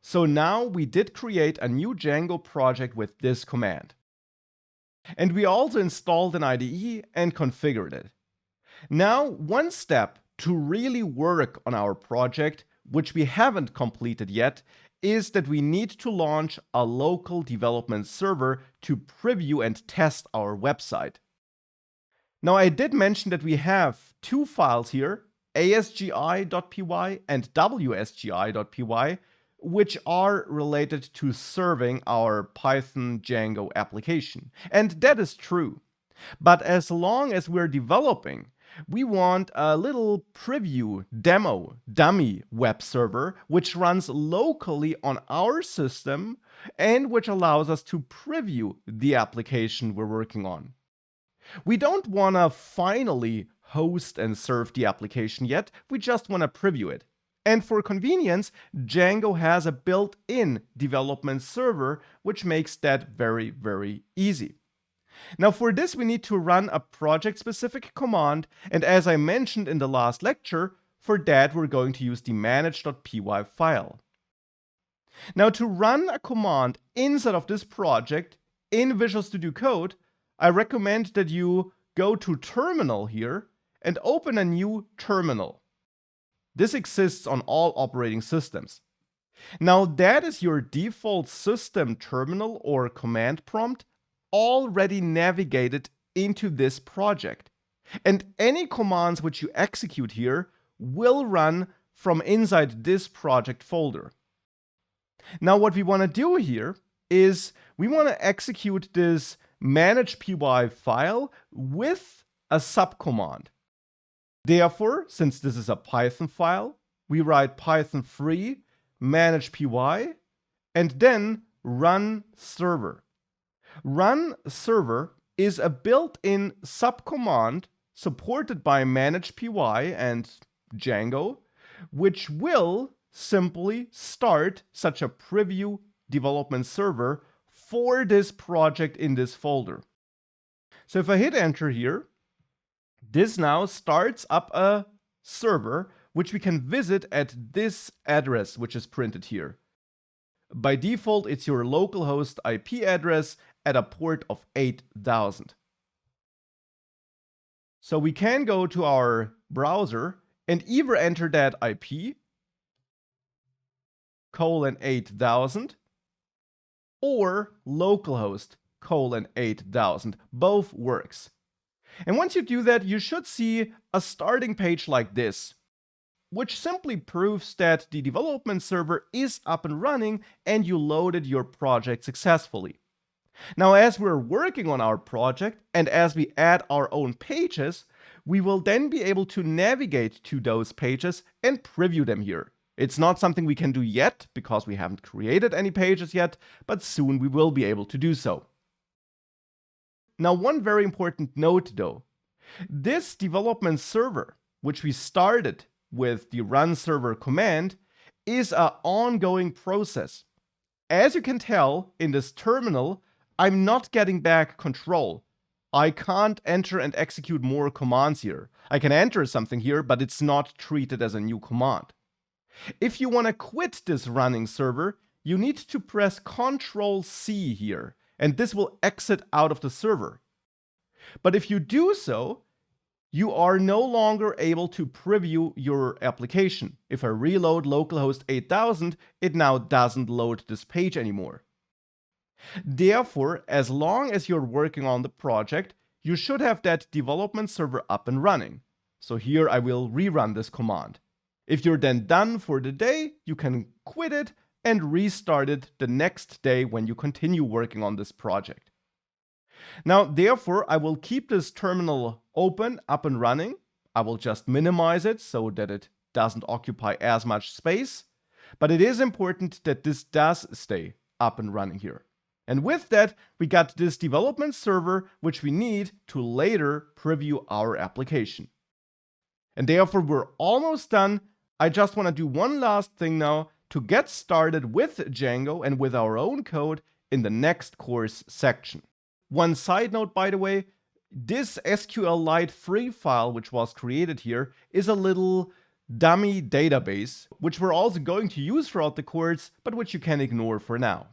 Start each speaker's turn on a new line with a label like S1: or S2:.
S1: So now we did create a new Django project with this command. And we also installed an IDE and configured it. Now, one step to really work on our project, which we haven't completed yet, is that we need to launch a local development server to preview and test our website. Now, I did mention that we have two files here, asgi.py and wsgi.py, which are related to serving our Python Django application. And that is true. But as long as we're developing, we want a little preview demo dummy web server which runs locally on our system and which allows us to preview the application we're working on. We don't want to finally host and serve the application yet, we just want to preview it. And for convenience, Django has a built-in development server, which makes that very, very easy. Now for this, we need to run a project-specific command, and as I mentioned in the last lecture, for that we're going to use the manage.py file. Now to run a command inside of this project in Visual Studio Code, I recommend that you go to Terminal here and open a new terminal. This exists on all operating systems. Now that is your default system terminal or command prompt already navigated into this project. And any commands which you execute here will run from inside this project folder. Now what we want to do here is we want to execute this manage.py file with a subcommand. Therefore, since this is a Python file, we write python 3 manage.py and then run server. Run server is a built-in subcommand supported by manage.py and Django, which will simply start such a preview development server for this project in this folder. So if I hit enter here, this now starts up a server which we can visit at this address which is printed here. By default, it's your localhost IP address at a port of 8000. So we can go to our browser and either enter that IP :8000 or localhost :8000. Both works. And once you do that, you should see a starting page like this, which simply proves that the development server is up and running and you loaded your project successfully. Now, as we're working on our project and as we add our own pages, we will then be able to navigate to those pages and preview them here. It's not something we can do yet because we haven't created any pages yet, but soon we will be able to do so. Now, one very important note though, this development server, which we started with the run server command, is an ongoing process. As you can tell in this terminal, I'm not getting back control. I can't enter and execute more commands here. I can enter something here, but it's not treated as a new command. If you want to quit this running server, you need to press Ctrl+C here, and this will exit out of the server. But if you do so, you are no longer able to preview your application. If I reload localhost 8000, it now doesn't load this page anymore. Therefore, as long as you're working on the project, you should have that development server up and running. So here I will rerun this command. If you're then done for the day, you can quit it and restart it the next day when you continue working on this project. Now, therefore, I will keep this terminal open, up and running. I will just minimize it so that it doesn't occupy as much space. But it is important that this does stay up and running here. And with that, we got this development server, which we need to later preview our application. And therefore, we're almost done. I just want to do one last thing now to get started with Django and with our own code in the next course section. One side note, by the way, this SQLite free file which was created here is a little dummy database, which we're also going to use throughout the course, but which you can ignore for now.